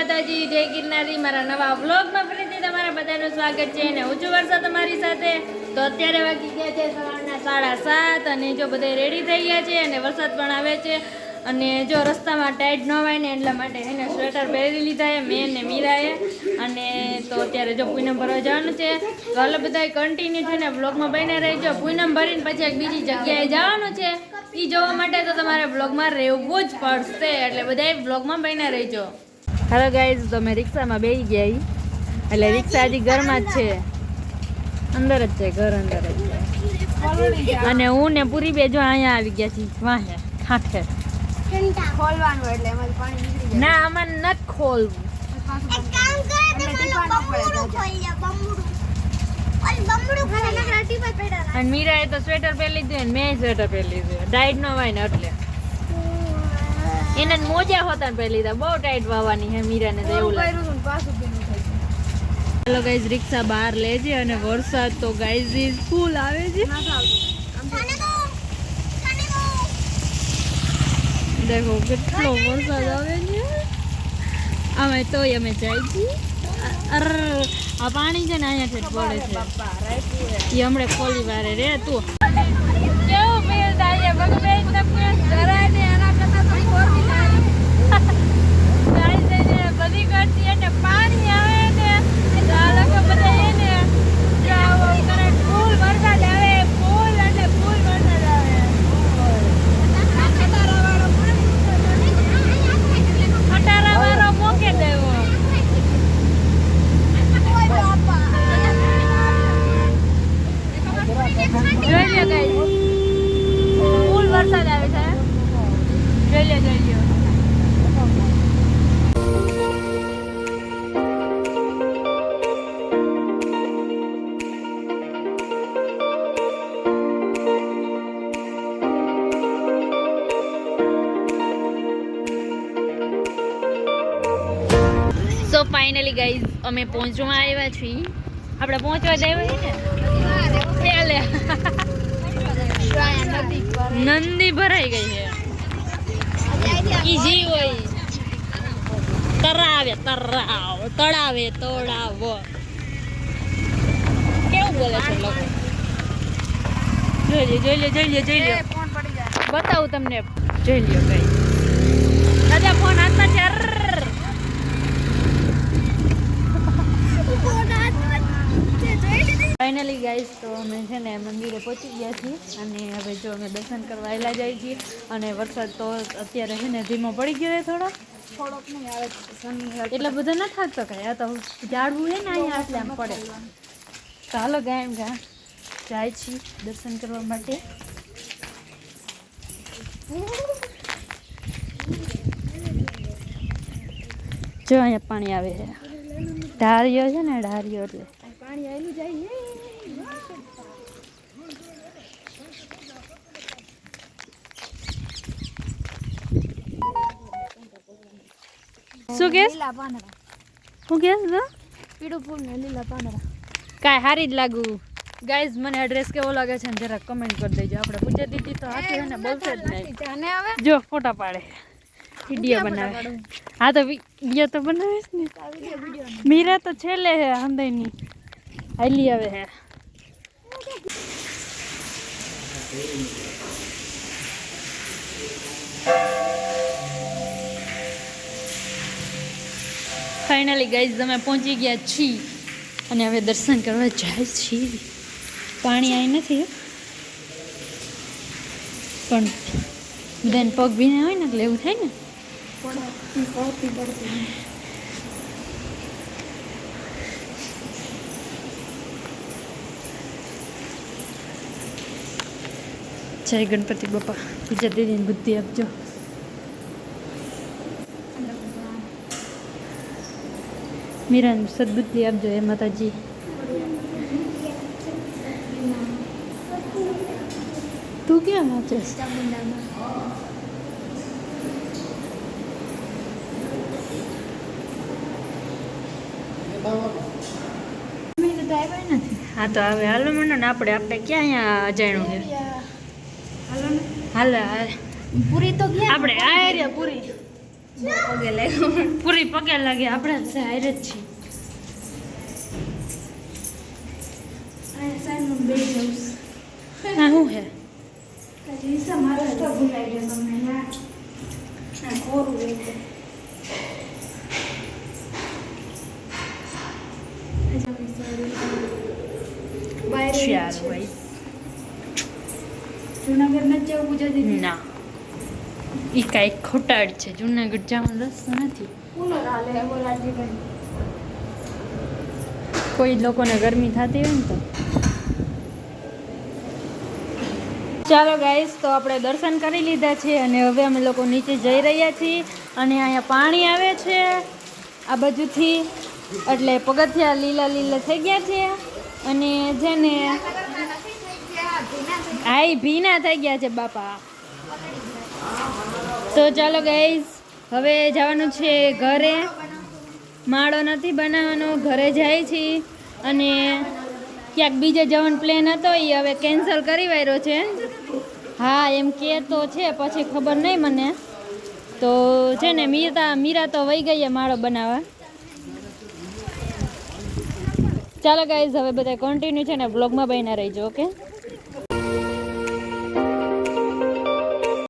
માતાજી, જય ગિરનારી. મારા નવા વ્લોગમાં ફરીથી તમારા બધાનું સ્વાગત છે અને હું છું વર્ષા તમારી સાથે. તો અત્યારે વાગી ગયા છે સવારના 7:30 અને જો બધા રેડી થઈ ગયા છે અને વરસાદ પણ આવે છે અને જો રસ્તામાં ટાઈટ ન હોય ને એટલા માટે એને સ્વેટર પહેરી લીધા છે મેં ને મીરાએ. અને તો અત્યારે જો પૂનમ ભરવા જવાનું છે તો હાલ બધા કન્ટિન્યુ છે ને વ્લોગમાં બન્યા રહીજો. પૂનમ ભરીને પછી એક બીજી જગ્યાએ જવાનું છે, એ જોવા માટે તો તમારે વ્લોગમાં રહેવું જ પડશે, એટલે બધા વ્લોગમાં બન્યા રહીજો. હેલો ગાઈઝ, તો મેં રિક્ષામાં બેસી ગયા, એટલે રિક્ષા હજી ઘરમાં જ છે, અંદર જ છે, ઘર અંદર જ છે. અને હું ને પૂરી બે જો અહીંયા આવી ગયા છીએ વાહે ખાખે ખોલવાનું એટલે એમાં પાણી નીકળી જાય. ના આમાં નથી ખોલવું. એક કામ કરે તો બમડું ખોલી લે, બમડું. ઓલ બમડું ખોલી લે, રાટી પર પેડા. અને મીરાએ તો સ્વેટર પહેરી લીધું અને મેં સ્વેટર પહેરી લીધું, ટાઈટ ન હોય ને એટલે. એને મોજા હોતા પહેરી લીધા, બહુ ટાઈટ વાવવાની હે મીરાને તો એવું લાગે. ચાલો ગાઈઝ, રિક્ષા બહાર લે છે અને વરસાદ તો ગાઈઝ ફૂલ આવે છે. દેખો કેટલો વરસાદ આવે છે. અમે તોય અમે જાય છીએ. આ પાણી છે ને અહીંયાથી પડે છે, એ હમણાં ખોલી વારે રે તું કેવું ફીલ થાય છે ભગવાન તમને જરાય ને એના કરતા તો ખોલી જાય બધી કરતી અને પાણી આવે ને આ લોકો બધા એને ફૂલ વરસાદ આવે, ફૂલ એટલે ફૂલ વરસાદ આવે. ખટારા વાળો મોકે દેવો. જોઈ લે ગાઈસ, ફૂલ વરસાદ આવે છે. જોઈ લે, જોઈ લે. સો ફાઇનલી ગાઈઝ, અમે પહોંચવા આવ્યા છીએ. આપણે પહોંચવા જ આવ્યા ને નંદી ભરાઈ ગઈ છે. ઈજી હોય તરાવે તરાવ, તળાવે તળાવ, કેવું બોલે છે લોકો. જોઈ લે, જોઈ લે, જોઈ લે, જોઈ લે. બતાવું તમને, જોઈ લ્યો ગાઈઝ. દાદા ફોન હાથમાં છે. ફાઇનલી ગાઈઝ, તો અમે છે ને મંદિરે પહોંચી ગયા છીએ અને હવે જો અમે દર્શન કરવા આવેલા જાય છીએ. અને વરસાદ તો અત્યારે છે ને ધીમો પડી ગયો છે થોડોક નહીં આવે, એટલે બધા ન થાકતો કાંઈ. આ તો ઝાડવું છે ને અહીંયા એટલે આમ પડે. તો હાલો ગાય એમ જાય છીએ દર્શન કરવા માટે. જો અહીંયા પાણી આવે છે, ઢારિયો છે ને, ઢારિયો એટલે પાણી આવેલું જાય. શું કે લીલા પાંદડા, શું કે પીળું ફૂલ ને લીલા પાંદડા કાંઈ સારી જ લાગુ. ગાઈઝ, મને આ ડ્રેસ કેવો લાગે છે ને જરાક કમેન્ટ કરી દેજો. આપણે પૂછે દીધી તો હાથી છે ને બોલશે જ નહીં. જો ફોટા પાડે, વિડીયો બનાવે. હા તો વિડીયો તો બનાવીશ ને. મીરા તો છેલ્લે હે હંદાઈની હાલી આવે હે. ફાઇનલી ગાઈઝ, અમે પહોંચી ગયા છીએ અને હવે દર્શન કરવા જાય છીએ. પાણી આવી નથી પણ બધાને પગ ભીના હોય ને એટલે એવું થાય ને. જય ગણપતિ બાપા, પૂજા દીદીને બુદ્ધિ આપજો. મીરાને સદબુદ્ધિ આપજો એ માતાજી. તું ક્યાં નાચેસ? હા તો હવે હાલો મને ને આપણે ક્યાં અહીંયા અજાણ્યું છે. હાલ પૂરી તો ગયા આપણે આ એરિયા પૂરી પગે લાગ્યો પૂરી પગે લાગે આપણે બધા હારે જ છીએ આ સાઈડમાં બે જવું હા શું હે રીસા મારો તો ભૂલાઈ ગયો તમને ના આ કોરું વેચે ચાલ ભાઈ જુનાગઢ નથી જવું પૂજા દીદી ના ઈ કાંઈ ખોટાડ છે જુનાગઢ જવાનો રસ્તો નથી કુલર હાલે ઓલાજીભાઈ કોઈ લોકોને ગરમી થતી હોય ને તો ચાલો ગાઈસ તો આપણે દર્શન કરી લીધા છે અને હવે અમે લોકો નીચે જઈ રહ્યા છીએ અને અહીંયા પાણી આવે છે આ બાજુથી એટલે પગથિયા લીલા લીલા થઈ ગયા છે અને છે ને હા ઈ ભીના થઈ ગયા છે બાપા તો ચાલો ગાઈસ હવે જવાનું છે ઘરે માળો નથી બનાવવાનો ઘરે જાય છે અને ક્યાંક બીજે જવાનો પ્લેન હતો એ હવે કેન્સલ કરી વાળ્યો છે હા એમ કે તો છે પછી ખબર નહીં મને તો છે ને મીરા તો વહી ગઈ માળો બનાવવા ચાલો ગાઈઝ હવે બધા કન્ટિન્યુ છે ને બ્લોગમાં બન્યા રહીજો ઓકે